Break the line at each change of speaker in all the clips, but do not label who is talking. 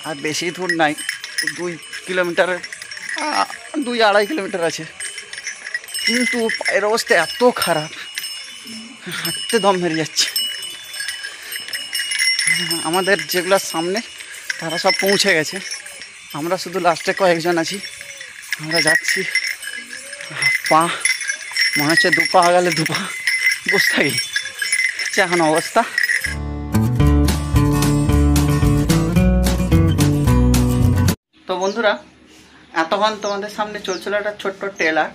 আর বেশি দূর নাই, 2 কিলোমিটার 2-2.5 কিলোমিটার আছে, কিন্তু পায়ের অবস্থা এত খারাপ, হাঁটতে দম মেরে যাচ্ছে। আমাদের যেগুলোর সামনে তারা সব পৌঁছে গেছে, আমরা শুধু লাস্টে কয়েকজন আছি। আমরা যাচ্ছি, পা মনে হচ্ছে 2 পা গেলে 2 পা বসে থাকি এখন অবস্থা। তো বন্ধুরা, এতক্ষণ তোমাদের সামনে চলছিল একটা ছোট্ট ট্রেলার,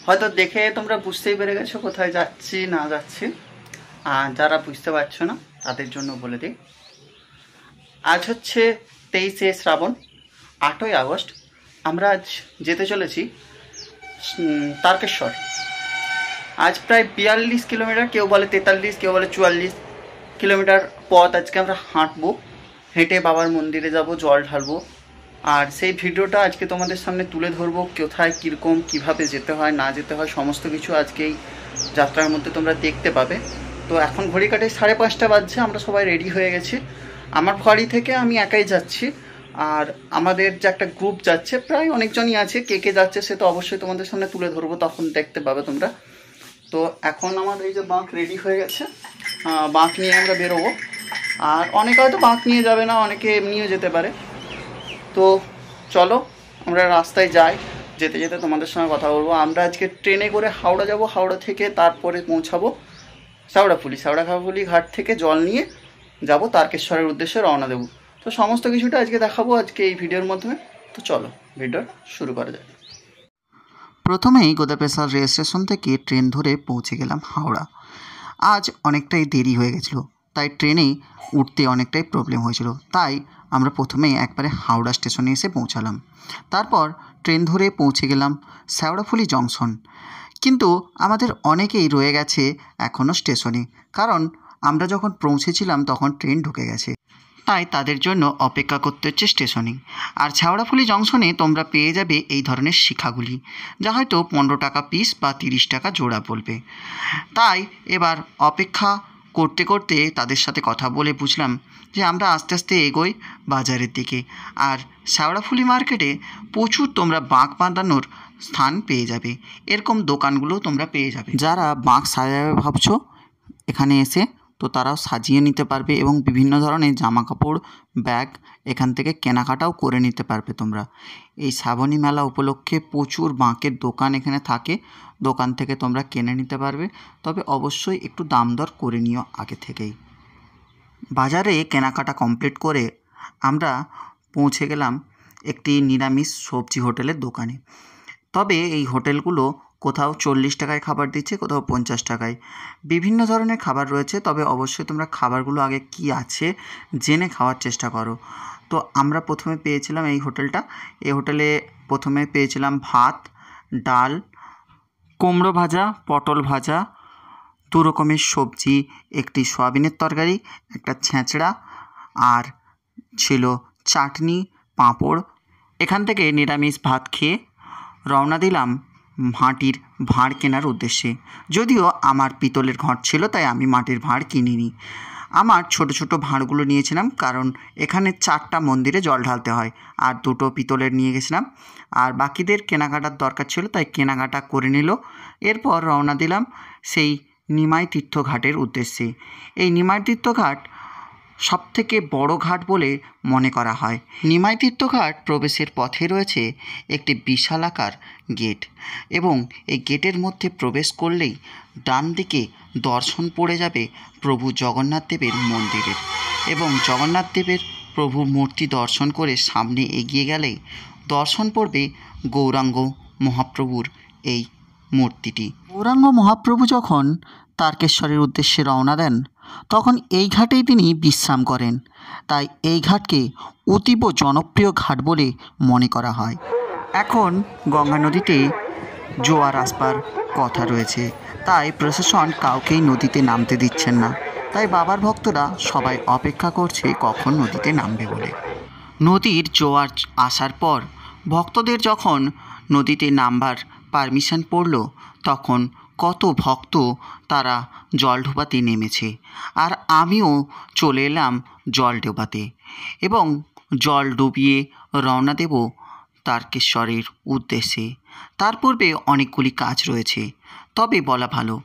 হয়তো দেখে তোমরা বুঝতেই পেরে গেছো কোথায় যাচ্ছি না যাচ্ছি। আর যারা বুঝতে পারছো না তাদের জন্য বলে দিই, আজ হচ্ছে 23শে শ্রাবণ, 8ই আগস্ট। আমরা আজ যেতে চলেছি তারকেশ্বর। আজ প্রায় 42 কিলোমিটার, কেউ বলে 43, কেউ বলে 44 কিলোমিটার পথ আজকে আমরা হাঁটবো। হেঁটে বাবার মন্দিরে যাব, জল ঢালবো। আর সেই ভিডিওটা আজকে তোমাদের সামনে তুলে ধরবো, কোথায় কীরকম কীভাবে যেতে হয় না যেতে হয় সমস্ত কিছু আজকে এই যাত্রার মধ্যে তোমরা দেখতে পাবে। তো এখন ঘড়ি কাটে 5:30 বাজছে, আমরা সবাই রেডি হয়ে গেছি। আমার বাড়ি থেকে আমি একাই যাচ্ছি, আর আমাদের যে একটা গ্রুপ যাচ্ছে প্রায় অনেকজনই আছে। কে কে যাচ্ছে সে তো অবশ্যই তোমাদের সামনে তুলে ধরবো, তখন দেখতে পাবে তোমরা। তো এখন আমার এই যে বাঁক রেডি হয়ে গেছে, বাঁক নিয়ে আমরা বেরোবো। আর অনেকে হয়তো বাঁক নিয়ে যাবে না, অনেকে এমনিও যেতে পারে। তো চলো আমরা রাস্তায় যাই, যেতে যেতে তোমাদের সঙ্গে কথা বলবো। আমরা আজকে ট্রেনে করে হাওড়া যাব, হাওড়া থেকে তারপরে পৌঁছাবো শেওড়াফুলি ঘাট থেকে জল নিয়ে যাব তারকেশ্বরের উদ্দেশ্যে রওনা দেবো। তো সমস্ত কিছুটা আজকে দেখাবো আজকে এই ভিডিওর মাধ্যমে। তো চলো ভিডিও শুরু করা যাক। প্রথমেই গোদাপেশার রেল স্টেশন থেকে ট্রেন ধরে পৌঁছে গেলাম হাওড়া। আজ অনেকটাই দেরি হয়ে গেছিলো, তাই ট্রেনে উঠতে অনেকটাই প্রবলেম হয়েছিল, তাই আমরা প্রথমেই একবারে হাওড়া স্টেশনে এসে পৌঁছালাম। তারপর ট্রেন ধরে পৌঁছে গেলাম শেওড়াফুলি জংশন। কিন্তু আমাদের অনেকেই রয়ে গেছে এখনও স্টেশনে, কারণ আমরা যখন পৌঁছেছিলাম তখন ট্রেন ঢুকে গেছে, তাই তাদের জন্য অপেক্ষা করতে হচ্ছে স্টেশনে। আর শেওড়াফুলি জংশনে তোমরা পেয়ে যাবে এই ধরনের শিখাগুলি, যা হয়তো 15 টাকা পিস বা 30 টাকা জোড়া বলবে। তাই এবার অপেক্ষা করতে করতে তাদের সাথে কথা বলে বুঝলাম যে আমরা আস্তে আস্তে এগোই বাজারের দিকে। আর শেওড়াফুলি মার্কেটে প্রচুর তোমরা বাঁক বাঁধানোর স্থান পেয়ে যাবে, এরকম দোকানগুলো তোমরা পেয়ে যাবে। যারা বাঁক সাজাবে ভাবছো এখানে এসে, তো তারাও সাজিয়ে নিতে পারবে এবং বিভিন্ন ধরনের জামা কাপড়, ব্যাগ এখান থেকে কেনাকাটাও করে নিতে পারবে তোমরা। এই শ্রাবণী মেলা উপলক্ষে প্রচুর বাঁকের দোকান এখানে থাকে, দোকান থেকে তোমরা কিনে নিতে পারবে, তবে অবশ্যই একটু দাম দর করে নিও আগে থেকেই। বাজারে কেনাকাটা কমপ্লিট করে আমরা পৌঁছে গেলাম একটি নিরামিষ সবজি হোটেলের দোকানে। তবে এই হোটেলগুলো কোথাও 40 টাকায় খাবার দিচ্ছে, কোথাও 50 টাকায়, বিভিন্ন ধরনের খাবার রয়েছে। তবে অবশ্যই তোমরা খাবারগুলো আগে কি আছে জেনে খাওয়ার চেষ্টা করো। তো আমরা প্রথমে পেয়েছিলাম এই হোটেলে প্রথমে পেয়েছিলাম ভাত, ডাল, কুমড়ো ভাজা, পটল ভাজা, 2 রকমের সবজি, একটি সয়াবিনের তরকারি, একটা ছেঁচড়া, আর ছিল চাটনি, পাঁপড়। এখান থেকে নিরামিষ ভাত খেয়ে রওনা দিলাম মাটির ভাঁড় কেনার উদ্দেশ্যে। যদিও আমার পিতলের ঘট ছিল, তাই আমি মাটির ভাঁড় কিনিনি। আমার ছোট ছোট ভাঁড়গুলো নিয়েছিলাম, কারণ এখানে 4টা মন্দিরে জল ঢালতে হয়, আর 2টো পিতলের নিয়ে গেছিলাম। আর বাকিদের কেনাকাটার দরকার ছিল, তাই কেনাকাটা করে নিল। এরপর রওনা দিলাম সেই নিমাই তীর্থঘাটের উদ্দেশ্যে। এই নিমাই তীর্থঘাট সবথেকে বড় ঘাট বলে মনে করা হয়। নিমাই তীর্থঘাট প্রবেশের পথে রয়েছে একটি বিশালাকার গেট, এবং এই গেটের মধ্যে প্রবেশ করলেই ডান দিকে দর্শন পড়ে যাবে প্রভু জগন্নাথ দেবের মন্দিরের, এবং জগন্নাথ দেবের প্রভু মূর্তি দর্শন করে সামনে এগিয়ে গেলেই দর্শন পড়বে গৌরাঙ্গ মহাপ্রভুর এই মূর্তিটি। গৌরাঙ্গ মহাপ্রভু যখন তারকেশ্বরের উদ্দেশ্যে রওনা দেন তখন এই ঘাটেই তিনি বিশ্রাম করেন, তাই এই ঘাটকে অতীব জনপ্রিয় ঘাট বলে মনে করা হয়। এখন গঙ্গা নদীতে জোয়ার আসবার কথা রয়েছে, তাই প্রশাসন কাউকেই নদীতে নামতে দিচ্ছেন না। তাই বাবার ভক্তরা সবাই অপেক্ষা করছে কখন নদীতে নামবে বলে। নদীর জোয়ার আসার পর ভক্তদের যখন নদীতে নামবার পারমিশন পড়ল, তখন কত ভক্ত তারা জল ডোবাতে নেমেছে। আর আমিও চলে এলাম জল ডোবাতে এবং জল ডুবিয়ে রওনা দেব তারকেশ্বরের উদ্দেশ্যে। তার পূর্বে অনেকগুলি কাজ রয়েছে, তবে বলা ভালো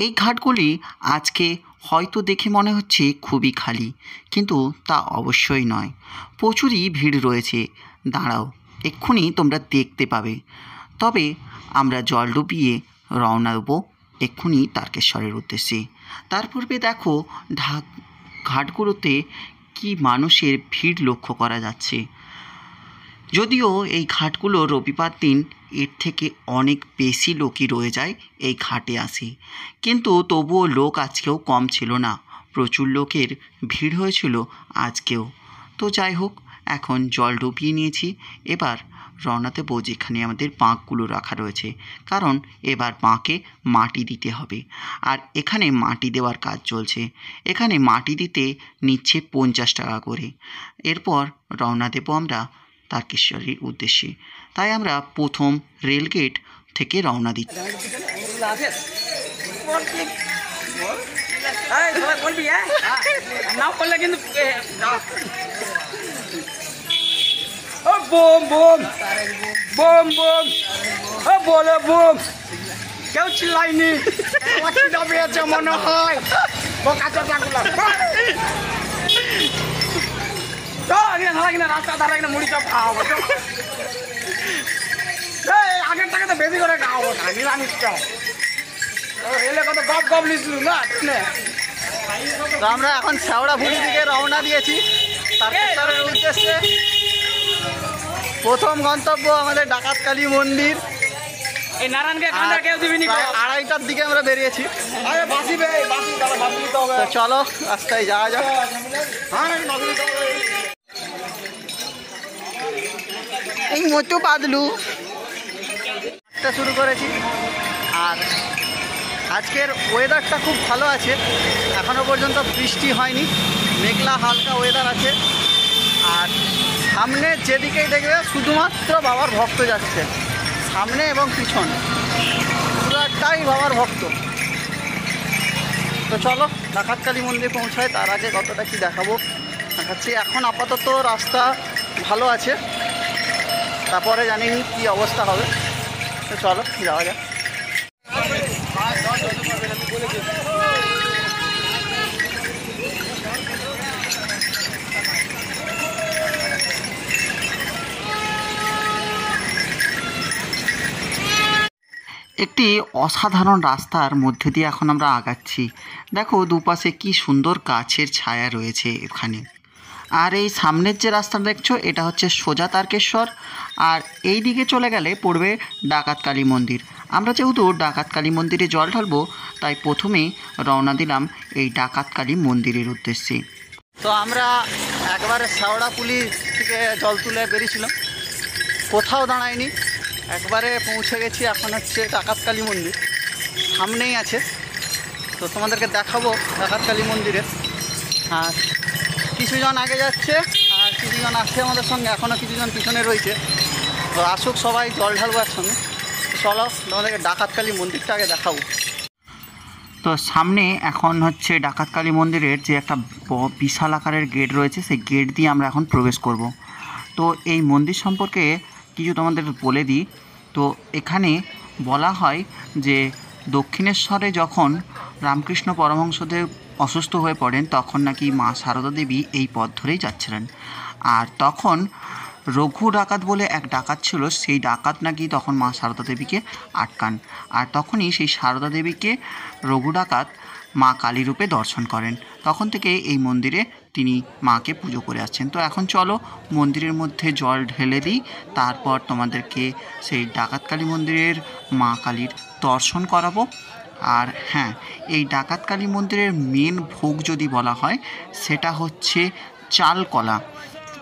এই ঘাটগুলি আজকে হয়তো দেখে মনে হচ্ছে খুবই খালি, কিন্তু তা অবশ্যই নয়, প্রচুরই ভিড় রয়েছে। দাঁড়াও, এক্ষুনি তোমরা দেখতে পাবে। তবে আমরা জল ডুবিয়ে রওনা দেবো এক্ষুনি তারকেশ্বরের উদ্দেশ্যে। তার পূর্বে দেখো ঘাটগুলোতে কি মানুষের ভিড় লক্ষ্য করা যাচ্ছে। যদিও এই ঘাটগুলো রবিবার দিন এর থেকে অনেক বেশি লোকই রয়ে যায় এই ঘাটে আসে, কিন্তু তবুও লোক আজকেও কম ছিল না, প্রচুর লোকের ভিড় হয়েছিল আজকেও। তো যাই হোক, এখন জল ডুবিয়ে নিয়েছি, এবার রওনা দেবো যেখানে আমাদের বাঁকগুলো রাখা রয়েছে, কারণ এবার বাঁকে মাটি দিতে হবে। আর এখানে মাটি দেওয়ার কাজ চলছে, এখানে মাটি দিতে নিচ্ছে 50 টাকা করে। এরপর রওনা দেবো আমরা তারকেশ্বরের উদ্দেশ্যে। তাই আমরা প্রথম রেলগেট থেকে রওনা দিচ্ছি।
কেউ চিল্লাইনি, মনে হয় রাস্তা ধারে মুড়ি চপ খাওয়াবো, আগের টাকা তো বেশি করে খাওয়াবো, নিরামিষ চপ রেলে কত গপ গপ লিখলু না।
তো আমরা এখন শেওড়াফুলি দিকে রওনা দিয়েছি তারকেশ্বরের উদ্দেশ্যে। প্রথম গন্তব্য আমাদের ডাকাতকালী মন্দির।
এই নারায়ণকে কেউ দিবিনি,
2:30টার দিকে আমরা বেরিয়েছি। তো চলো রাস্তায় যাওয়া যাক। এই মতো বাদলু শুরু করেছি, আর আজকের ওয়েদারটা খুব ভালো আছে, এখনও পর্যন্ত বৃষ্টি হয়নি, মেঘলা হালকা ওয়েদার আছে। আর সামনে যেদিকেই দেখবে শুধুমাত্র বাবার ভক্ত যাচ্ছে, সামনে এবং পিছন পুরাটাই বাবার ভক্ত। তো চলো ডাকাতকালী মন্দির পৌঁছায়, তার আগে কতটা কি দেখাবো দেখাচ্ছি। এখন আপাতত রাস্তা ভালো আছে, তারপরে জানি কি অবস্থা হবে। তো চলো যাওয়া যাক। একটি অসাধারণ রাস্তার মধ্যে দিয়ে এখন আমরা আগাচ্ছি। দেখো দুপাশে কি সুন্দর গাছের ছায়া রয়েছে এখানে। আর এই সামনের যে রাস্তা দেখছো এটা হচ্ছে সোজা তারকেশ্বর, আর এই দিকে চলে গেলে পড়বে ডাকাতকালী মন্দির। আমরা যেহেতু ডাকাতকালী মন্দিরে জল ঢালবো, তাই প্রথমেই রওনা দিলাম এই ডাকাতকালী মন্দিরের উদ্দেশ্যে। তো আমরা একবারে শেওড়াফুলি থেকে জল তুলে বেরিয়েছিলাম, কোথাও দাঁড়ায়নি, একবারে পৌঁছে গেছি। এখন হচ্ছে ডাকাতকালী মন্দির সামনেই আছে, তো তোমাদেরকে দেখাবো ডাকাতকালী মন্দিরে। আর কিছুজন আগে যাচ্ছে আর কিছুজন আসছে আমাদের সঙ্গে, এখনও কিছুজন পিছনে রয়েছে। তো আসুক সবাই, জল ঢালবো একসঙ্গে। চলো তোমাদেরকে ডাকাতকালী মন্দিরটা আগে দেখাবো। তো সামনে এখন হচ্ছে ডাকাতকালী মন্দিরের যে একটা বিশাল আকারের গেট রয়েছে, সেই গেট দিয়ে আমরা এখন প্রবেশ করব। তো এই মন্দির সম্পর্কে কিছু তোমাদের বলে দিই। তো এখানে বলা হয় যে দক্ষিণেশ্বরে যখন রামকৃষ্ণ পরমহংসদেব অসুস্থ হয়ে পড়েন, তখন নাকি মা সারদা দেবী এই পথ ধরেই যাচ্ছিলেন। আর তখন রঘু ডাকাত বলে এক ডাকাত ছিল, সেই ডাকাত নাকি তখন মা সারদা দেবীকে আটকান। আর তখনই সেই সারদা দেবীকে রঘু ডাকাত মা কালী রূপে দর্শন করেন। তখন থেকে এই মন্দিরে তিনি মাকে পুজো করে আসছেন। তো এখন চলো মন্দিরের মধ্যে জল ঢেলে দিই, তারপর তোমাদেরকে সেই ডাকাতকালী মন্দিরের মা কালীর দর্শন করাবো। আর হ্যাঁ, এই ডাকাতকালী মন্দিরের মেন ভোগ যদি বলা হয়, সেটা হচ্ছে চাল কলা।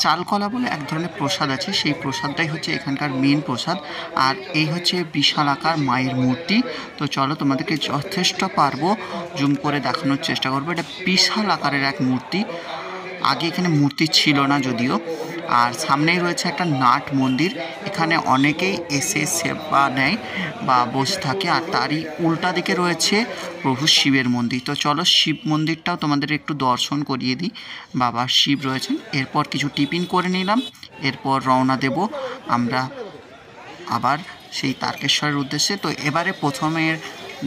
চালকলা বলে এক ধরনের প্রসাদ আছে, সেই প্রসাদটাই হচ্ছে এখানকার মেন প্রসাদ। আর এই হচ্ছে বিশাল আকার মায়ের মূর্তি। তো চলো তোমাদেরকে যথেষ্ট পারবো জুম করে দেখানোর চেষ্টা করবো। এটা বিশাল আকারের এক মূর্তি, আগে এখানে মূর্তি ছিল না যদিও। আর সামনেই রয়েছে একটা নাট মন্দির, এখানে অনেকেই এসে সেবা নেয় বা বসে থাকে। আর তারই উল্টা দিকে রয়েছে প্রভু শিবের মন্দির। তো চলো শিব মন্দিরটাও তোমাদের একটু দর্শন করিয়ে দিই। বাবা শিব রয়েছেন। এরপর কিছু টিফিন করে নিলাম, এরপর রওনা দেব আমরা আবার সেই তারকেশ্বরের উদ্দেশ্যে। তো এবারে প্রথমে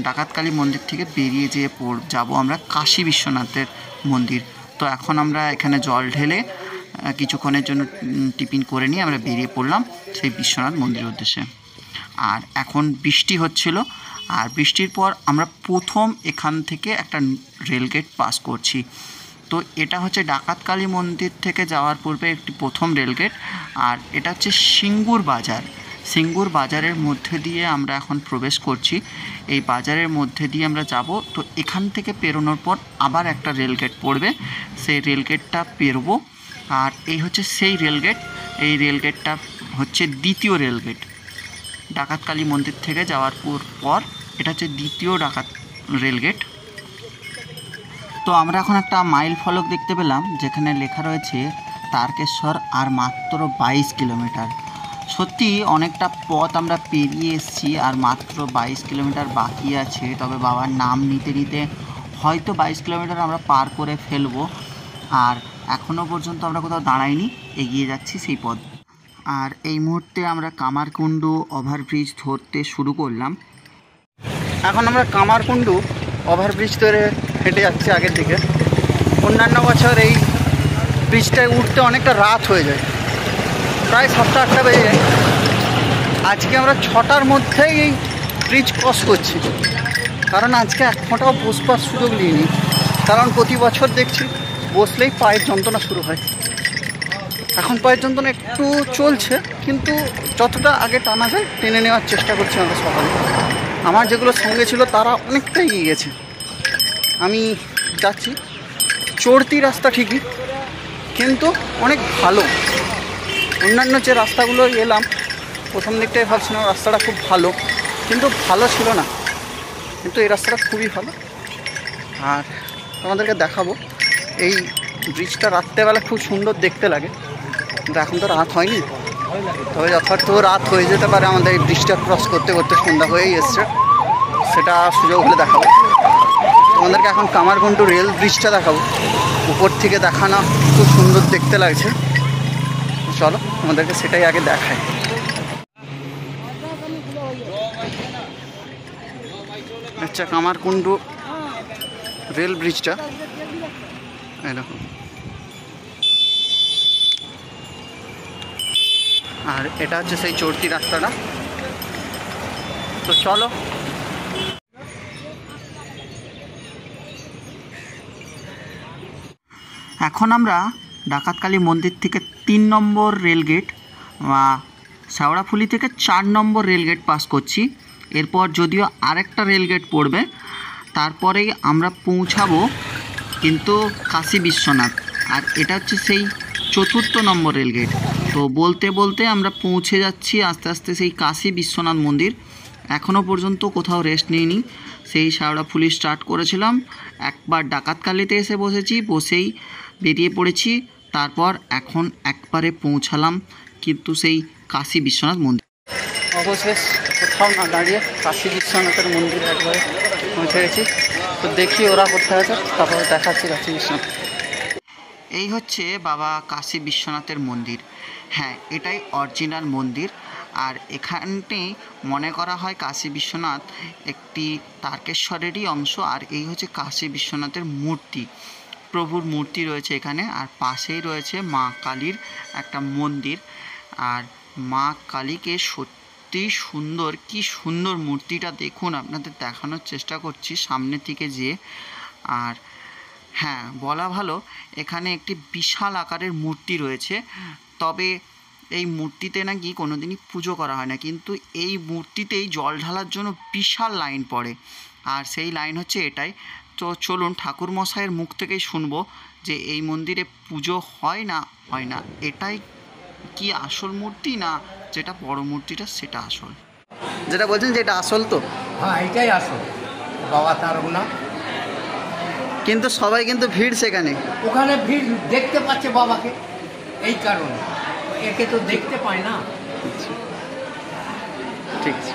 ডাকাতকালী মন্দির থেকে বেরিয়ে যেয়ে যাব আমরা কাশী বিশ্বনাথের মন্দির। তো এখন আমরা এখানে জল ঢেলে কিছুক্ষণের জন্য টিফিন করে নিয়ে আমরা বেরিয়ে পড়লাম সেই বিশ্বনাথ মন্দিরের উদ্দেশ্যে। আর এখন বৃষ্টি হচ্ছিল, আর বৃষ্টির পর আমরা প্রথম এখান থেকে একটা রেলগেট পাস করছি। তো এটা হচ্ছে ডাকাতকালী মন্দির থেকে যাওয়ার পূর্বে একটি প্রথম রেলগেট। আর এটা হচ্ছে সিঙ্গুর বাজার। সিঙ্গুর বাজারের মধ্যে দিয়ে আমরা এখন প্রবেশ করছি। এই বাজারের মধ্যে দিয়ে আমরা যাব। তো এখান থেকে পেরোনোর পর আবার একটা রেলগেট পড়বে, সেই রেলগেটটা পেরোবো। আর এই হচ্ছে সেই রেলগেট, এই রেলগেটটা হচ্ছে দ্বিতীয় রেলগেট ডাকাতকালী মন্দির থেকে যাওয়ার পর। এটা হচ্ছে দ্বিতীয় ডাকাত রেলগেট। তো আমরা এখন একটা মাইল ফলক দেখতে পেলাম যেখানে লেখা রয়েছে তারকেশ্বর আর মাত্র 22 কিলোমিটার। সত্যি অনেকটা পথ আমরা পেরিয়ে এসেছি, আর মাত্র 22 কিলোমিটার বাকি আছে। তবে বাবার নাম নিতে নিতে হয়তো 22 কিলোমিটার আমরা পার করে ফেলবো। আর এখনও পর্যন্ত আমরা কোথাও দাঁড়াইনি, এগিয়ে যাচ্ছি সেই পথ। আর এই মুহূর্তে আমরা কামারকুণ্ডু ওভারব্রিজ ধরতে শুরু করলাম। এখন আমরা কামারকুণ্ডু ওভারব্রিজ ধরে হেঁটে যাচ্ছি আগের দিকে। অন্যান্য বছর এই ব্রিজটায় উঠতে অনেকটা রাত হয়ে যায়, প্রায় 7টা-8টা বেজে যায়। আজকে আমরা 6টার মধ্যেই এই ব্রিজ ক্রস করছি, কারণ আজকে এক ফোঁটাও বসবার সুযোগ নিইনি। কারণ প্রতি বছর দেখছি বসলেই পায়ের যন্ত্রণা শুরু হয়। এখন পায়ের যন্ত্রণা একটু চলছে, কিন্তু যতটা আগে টানা যায় টেনে নেওয়ার চেষ্টা করছি আমরা সকালে। আমার যেগুলো সঙ্গে ছিল তারা অনেকটা এগিয়ে গেছে। আমি যাচ্ছি চড়তি রাস্তা ঠিকই, কিন্তু অনেক ভালো। অন্যান্য যে রাস্তাগুলো এলাম প্রথম দিকটাই ভাবছিলাম রাস্তাটা খুব ভালো, কিন্তু ভালো ছিল না। কিন্তু এই রাস্তাটা খুবই ভালো। আর তোমাদেরকে দেখাবো, এই ব্রিজটা রাত্রেবেলা খুব সুন্দর দেখতে লাগে, কিন্তু এখন তো রাত হয়নি। তবে যথার্থ রাত হয়ে যেতে পারে আমাদের এই ব্রিজটা ক্রস করতে করতে, সন্ধ্যা হয়েই এসছে। সেটা সুযোগ হলে দেখাবো তোমাদেরকে। এখন কামারকুণ্ডু রেল ব্রিজটা দেখাবো, উপর থেকে দেখানো খুব সুন্দর দেখতে লাগছে। চলো তোমাদেরকে সেটাই আগে দেখাই। আচ্ছা, কামারকুণ্ডু রেল ব্রিজটা এই দেখো। আর এটা হচ্ছে সেই চড়তি রাস্তাটা। তো চলো এখন আমরা ডাকাতকালী মন্দির থেকে 3 নম্বর রেলগেট শেওড়াফুলি থেকে 4 নম্বর রেলগেট পাস করছি। এরপর যদিও আরেকটা রেলগেট পড়বে, তারপরেই আমরা পৌঁছাবো কিন্তু কাশী বিশ্বনাথ। আর এটা হচ্ছে সেই 4র্থ নম্বর রেলগেট। তো বলতে বলতে আমরা পৌঁছে যাচ্ছি আস্তে আস্তে সেই কাশী বিশ্বনাথ মন্দির। এখনও পর্যন্ত কোথাও রেস্ট নিইনি, সেই শেওড়াফুলি স্টার্ট করেছিলাম, একবার ডাকাতকালীতে এসে বসেছি, বসেই বেরিয়ে পড়েছি। তারপর এখন একবারে পৌঁছালাম কিন্তু সেই কাশী বিশ্বনাথ মন্দির। অবশেষ কোথাও না দাঁড়িয়ে কাশী বিশ্বনাথের মন্দিরে একবারে পৌঁছে গেছি। তো দেখি ওরা কোথায় আছে, তারপরে দেখাচ্ছি কাশী বিশ্বনাথ। এই হচ্ছে বাবা কাশী বিশ্বনাথের মন্দির। হ্যাঁ, এটাই অরিজিনাল মন্দির। আর এখানটাই মনে করা হয় কাশী বিশ্বনাথ একটি তারকেশ্বরেরই অংশ। আর এই হচ্ছে কাশী বিশ্বনাথের মূর্তি, প্রভুর মূর্তি রয়েছে এখানে। আর পাশেই রয়েছে মা কালীর একটা মন্দির। আর মা কালীকে সত্যি সুন্দর, কি সুন্দর মূর্তিটা দেখুন, আপনাদের দেখানোর চেষ্টা করছি সামনে থেকে যেয়ে। আর হ্যাঁ, বলা ভালো এখানে একটি বিশাল আকারের মূর্তি রয়েছে। তবে এই মূর্তিতে নাকি কোনোদিনই পুজো করা হয় না, কিন্তু এই মূর্তিতেই জল ঢালার জন্য বিশাল লাইন পড়ে। আর সেই লাইন হচ্ছে এটাই, তো চলুন ঠাকুর মশাইয়ের মুখ থেকেই শুনবো যে এই মন্দিরে পুজো হয় না হয় না, এটাই কি আসল মূর্তি না যেটা বড় মূর্তিটা সেটা আসল? যেটা বলছেন যে এটা আসল তো?
হ্যাঁ, এটাই আসল বাবা তারকনাথ।
কিন্তু সবাই কিন্তু ভিড় সেখানে,
ওখানে ভিড় দেখতে পাচ্ছে বাবাকে, এই কারণে। একে তো দেখতে পায় না।
ঠিক আছে।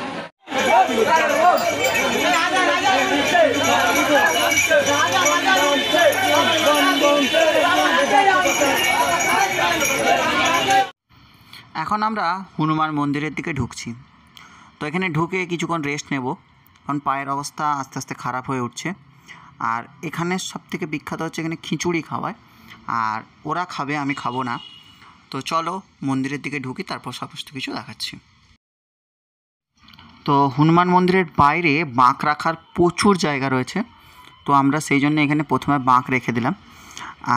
এখন আমরা হনুমান মন্দিরের দিকে ঢুকছি। তো এখানে ঢুকে কিছুক্ষণ রেস্ট নেব, কারণ পায়ের অবস্থা আস্তে আস্তে খারাপ হয়ে উঠছে। আর এখানে সবথেকে বিখ্যাত হচ্ছে এখানে খিচুড়ি খাওয়ায়, আর ওরা খাবে, আমি খাবো না। তো চলো মন্দিরের দিকে ঢুকি, তারপর সমস্ত কিছু দেখাচ্ছি। তো হনুমান মন্দিরের বাইরে বাঁক রাখার প্রচুর জায়গা রয়েছে, তো আমরা সেই জন্য এখানে প্রথমে বাঁক রেখে দিলাম।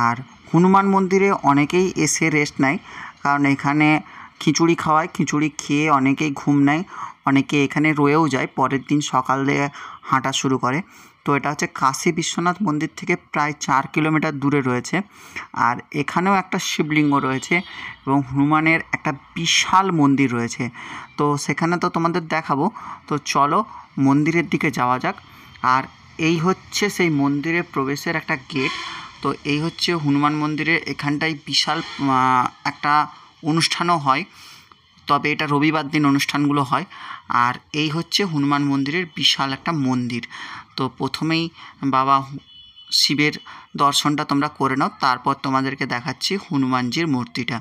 আর হনুমান মন্দিরে অনেকেই এসে রেস্ট নেয়, কারণ এখানে খিচুড়ি খাওয়ায়, খিচুড়ি খেয়ে অনেকেই ঘুম নেয়, অনেকে এখানে রয়েও যায়, পরের দিন সকালে হাঁটা শুরু করে। তো এটা হচ্ছে কাশী বিশ্বনাথ মন্দির থেকে প্রায় 4 কিলোমিটার দূরে রয়েছে। আর এখানেও একটা শিবলিঙ্গ রয়েছে এবং হনুমানের একটা বিশাল মন্দির রয়েছে, তো সেখানে তো তোমাদের দেখাবো। তো চলো মন্দিরের দিকে যাওয়া যাক। আর এই হচ্ছে সেই মন্দিরে প্রবেশের একটা গেট। তো এই হচ্ছে হনুমান মন্দিরের এখানটায় বিশাল একটা অনুষ্ঠানও হয়, তবে এটা রবিবার দিন অনুষ্ঠানগুলো হয়। আর এই হচ্ছে হনুমান মন্দিরের বিশাল একটা মন্দির। তো প্রথমেই বাবা শিবের দর্শনটা তোমরা করে নাও, তারপর তোমাদেরকে দেখাচ্ছি হনুমানজির মূর্তিটা।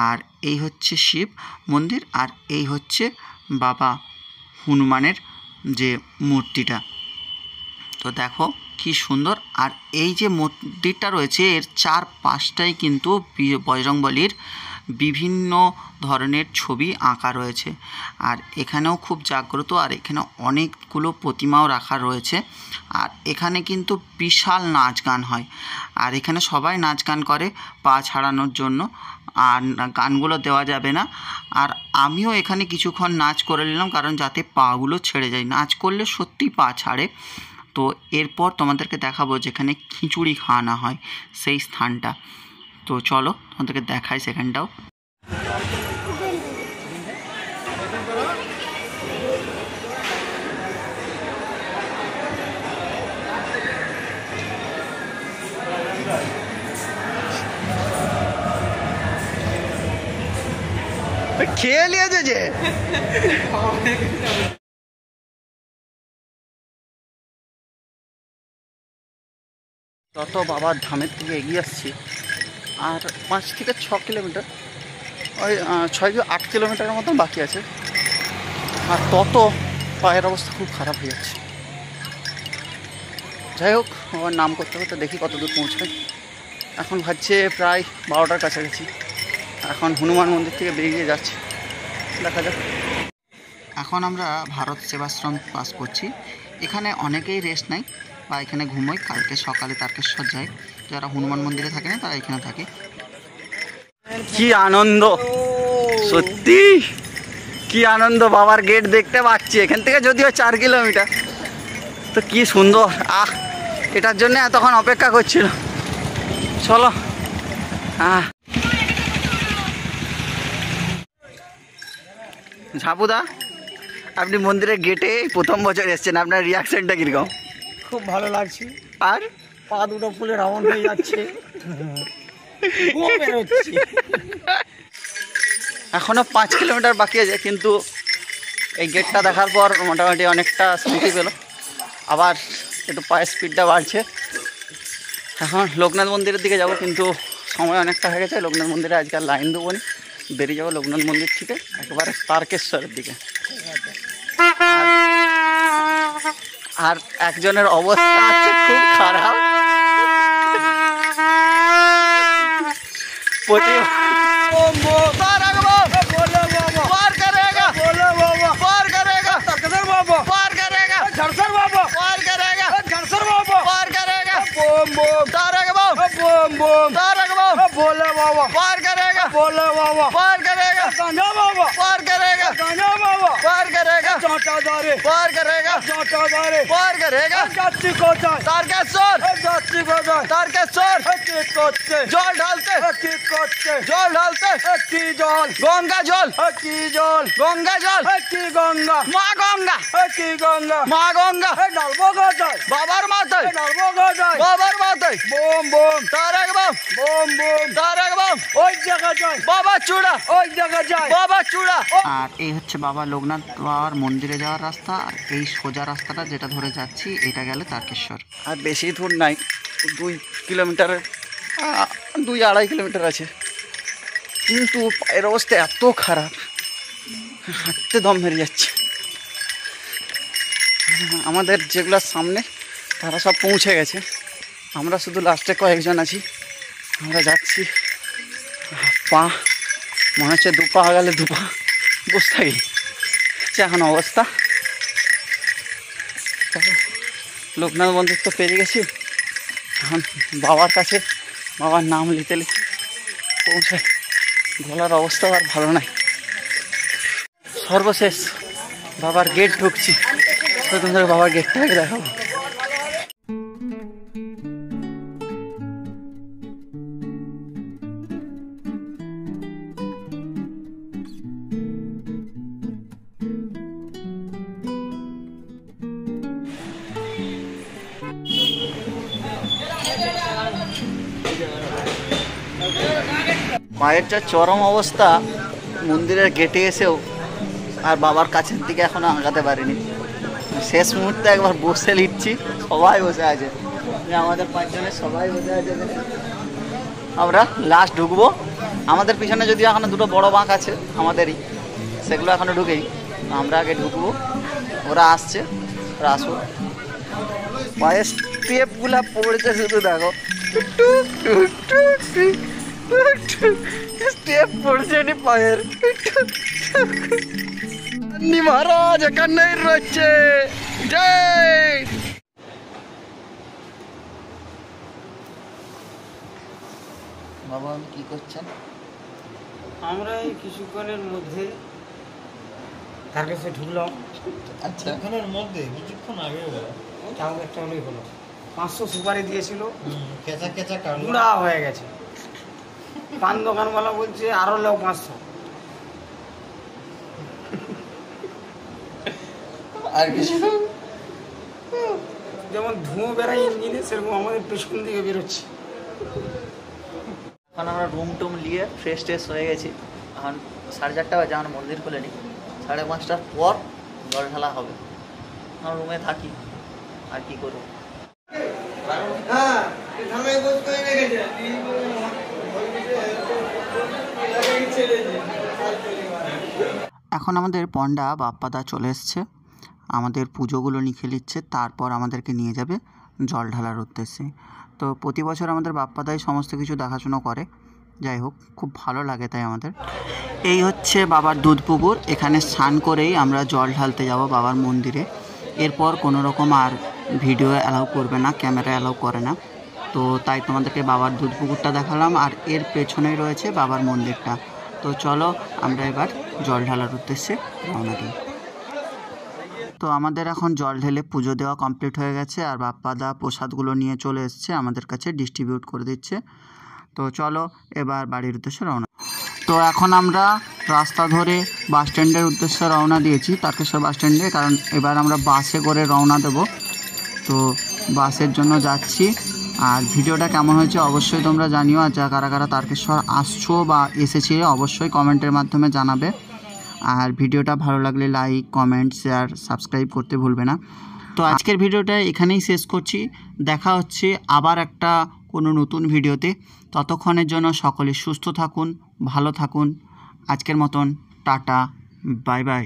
আর এই হচ্ছে শিব মন্দির, আর এই হচ্ছে বাবা হনুমানের যে মূর্তিটা। তো দেখো কি সুন্দর। আর এই যে মন্দিরটা রয়েছে এর চারপাশটাই কিন্তু বজরংবলীর বিভিন্ন ধরনের ছবি আঁকা রয়েছে। আর এখানেও খুব জাগ্রত, আর এখানে অনেকগুলো প্রতিমাও রাখা রয়েছে। আর এখানে কিন্তু বিশাল নাচ গান হয়, আর এখানে সবাই নাচ গান করে পা ছাড়ানোর জন্য, আর গানগুলো দেওয়া যাবে না। আর আমিও এখানে কিছুক্ষণ নাচ করে নিলাম, কারণ যাতে পাগুলো ছেড়ে যায়, নাচ করলে সত্যি পা ছাড়ে। তো এরপর তোমাদেরকে দেখাবো যেখানে খিচুড়ি খাওয়ানো হয় সেই স্থানটা। তো চলো তোমাদেরকে দেখাই সেখানটাও। খেয়ে নিয়েছে যে তত বাবার ধামের থেকে এগিয়ে আসছি, আর 5 থেকে 6 কিলোমিটার, ওই 6-8 কিলোমিটারের মতন বাকি আছে। আর তত পায়ের অবস্থা খুব খারাপ হয়ে যাচ্ছে। যাই হোক, আমার নাম করতে করতে দেখি কত দূর পৌঁছাই। এখন ভাবছে প্রায় 12টার কাছাকাছি। এখন হনুমান মন্দির থেকে বেরিয়ে যাচ্ছে, দেখা যাক। এখন আমরা ভারত সেবাশ্রম পাস করছি। এখানে অনেকেই রেস্ট নেয় বা এখানে ঘুমোয়, কালকে সকালে তারকেশ্বর যায়। যারা হনুমান মন্দিরে থাকে না তারা এখানে থাকে। কি আনন্দ, সত্যি কি আনন্দ, বাবার গেট দেখতে পাচ্ছি এখান থেকে, যদিও 4 কিলোমিটার। তো কি সুন্দর, এটার জন্য এতক্ষণ অপেক্ষা করছিল। চলো। ঝাপুদা, আপনি মন্দিরের গেটে প্রথম বছর এসছেন, আপনার রিয়াকশনটা কিরকম?
খুব ভালো লাগছে।
আর
পা দুটো ফুলে রাউন্ড হয়ে যাচ্ছে।
এখনো 5 কিলোমিটার বাকি আছে, কিন্তু এই গেটটা দেখার পর মোটামুটি অনেকটা শান্তি পেল। আবার একটু পায়ের স্পিডটা বাড়ছে। এখন লোকনাথ মন্দিরের দিকে যাব, কিন্তু সময় অনেকটা হয়ে গেছে। লোকনাথ মন্দিরে আজকে আর লাইন দেবো না, বেরিয়ে যাবো লোকনাথ মন্দির থেকে একেবারে তারকেশ্বরের দিকে। আর একজনের অবস্থা আছে খুব খারাপ,
बोले बाबा
पार करेगा,
बोले बाबा
पार करेगा,
गांजा बाबा
पार करेगा,
गांजा बाबा
पार करेगा।
জটা ধরে
পার করেগা
জটা ধরে
পার করেগা
যাচ্ছি কোথায়
তারকেশ্বর
যাচ্ছি কোথায়
তারকেশ্বর
কি করছে
জল ঢালতে
কি করছে
জল ঢালতে
কি জল
গঙ্গা জল
কি জল
গঙ্গা জল
কি গঙ্গা
মা গঙ্গা
কি গঙ্গা
মা গঙ্গা
ডালবো কোথায়
বাবার মাথায়
ডালবো কোথায়
বাবার মাথায়
বোম বোম
তারেক বাম
বোম বোম
তারেক বাম
ওই জায়গা যায়
বাবা চূড়া
ওই জায়গা যায়
বাবা চূড়া। আর এই হচ্ছে বাবা লোকনাথ বাবার মন্দিরে যাওয়ার রাস্তা। আর এই সোজা রাস্তাটা যেটা ধরে যাচ্ছি এটা গেলে তারকেশ্বর। আর বেশি দূর নাই, 2 কিলোমিটারের 2-2.5 কিলোমিটার আছে। কিন্তু পায়ের অবস্থা এত খারাপ, হাঁটতে দম মেরে যাচ্ছে। আমাদের যেগুলোর সামনে তারা সব পৌঁছে গেছে, আমরা শুধু লাস্টে কয়েকজন আছি। আমরা যাচ্ছি, পা মনে হচ্ছে 2 পা গেলে 2 পা বসে থাকি এখন অবস্থা। লোকনাথ মন্দির তো পেরিয়ে গেছি, এখন বাবার কাছে বাবার নাম নিতে পৌঁছায়। গলার অবস্থা আর ভালো নাই। সর্বশেষ বাবার গেট ঢুকছি, তো তোমাদের বাবার গেটটা আগে দেখাবো। মায়ের যা চরম অবস্থা, মন্দিরের গেটে এসেও আর বাবার কাছের দিকে এখনো আগাতে পারিনি। শেষ মুহূর্তে একবার বসে লিখছি, সবাই বসে আছে, আমাদের 5 জনের সবাই বসে আছে। আমরা লাস্ট ঢুকবো। আমাদের পিছনে যদি এখনো 2টো বড় বাঁক আছে আমাদেরই, সেগুলো এখনো ঢুকেই, আমরা আগে ঢুকবো। ওরা আসছে, ওরা আসুক। পায়ের স্টেপগুলা পড়েছে শুধু দেখো, স্টেপ পড়ছে নি পায়ের। মহারাজ এখানে রয়েছে, জয়। বাবা কি করছেন?
আমরা এই কিছুক্ষণের মধ্যে তার কাছে ঢুকলাম।
আচ্ছা,
কিছুক্ষণের মধ্যে, কিছুক্ষণ আগে
তাও একটা হলেই হলো। 500 সুপারি দিয়েছিল,
কেঁচা কেঁচা কাটলো।
গুঁড়া হয়ে গেছে। পান দোকানওয়ালা বলছে আরো লেও 500।
আর কিছু
যেমন ধুঁয়ো বেড়ায় ইঞ্জিনে, সেরকম আমাদের পেছন দিকে বেরোচ্ছে।
এখন আমরা রুম টুম নিয়ে ফ্রেশ ট্রেশ হয়ে গেছি। এখন 4:30 বাজে, আমার মন্দির খোলেনি। 5:30টার পর জল ঢালা হবে। আমরা রুমে থাকি, আর কি করবো। এখন আমাদের পণ্ডা বাপ্পাদা চলে এসছে, আমাদের পুজোগুলো লিখে নিচ্ছে, তারপর আমাদেরকে নিয়ে যাবে জল ঢালার উদ্দেশ্যে। তো প্রতি বছর আমাদের বাপ্পাদাই সমস্ত কিছু দেখাশুনো করে। যাই হোক, খুব ভালো লাগে তাই আমাদের। এই হচ্ছে বাবার দুধ পুকুর, এখানে স্নান করেই আমরা জল ঢালতে যাব বাবার মন্দিরে। এরপর কোনো রকম আর ভিডিও অ্যালাউ করবে না, ক্যামেরা অ্যালাউ করে না। তো তাই তোমাদেরকে বাবার দুধ পুকুরটা দেখালাম, আর এর পেছনেই রয়েছে বাবার মন্দিরটা। তো চলো আমরা এবার জল ঢালার উদ্দেশ্যে রওনা দিই। তো আমাদের এখন জল ঢেলে পুজো দেওয়া কমপ্লিট হয়ে গেছে, আর বাপ্পাদা প্রসাদগুলো নিয়ে চলে এসছে আমাদের কাছে, ডিস্ট্রিবিউট করে দিচ্ছে। তো চলো এবার বাড়ির উদ্দেশ্যে রওনা। তো এখন আমরা রাস্তা ধরে বাস স্ট্যান্ডের উদ্দেশ্যে রওনা দিয়েছি, তারকেশ্বর বাস স্ট্যান্ডে, কারণ এবার আমরা বাসে করে রওনা দেব। তো বাসের জন্য যাচ্ছি। আর ভিডিওটা কেমন হয়েছে অবশ্যই তোমরা জানিও, আর যা কারা কারা তারকেশ্বর আসছো বা এসেছে অবশ্যই কমেন্টের মাধ্যমে জানাবে। আর ভিডিওটা ভালো লাগলে লাইক, কমেন্ট, শেয়ার, সাবস্ক্রাইব করতে ভুলবে না। তো আজকের ভিডিওটা এখানেই শেষ করছি। দেখা হচ্ছে আবার একটা কোনো নতুন ভিডিওতে। ততক্ষণের জন্য সকলে সুস্থ থাকুন, ভালো থাকুন। আজকের মতন টাটা, বাই বাই।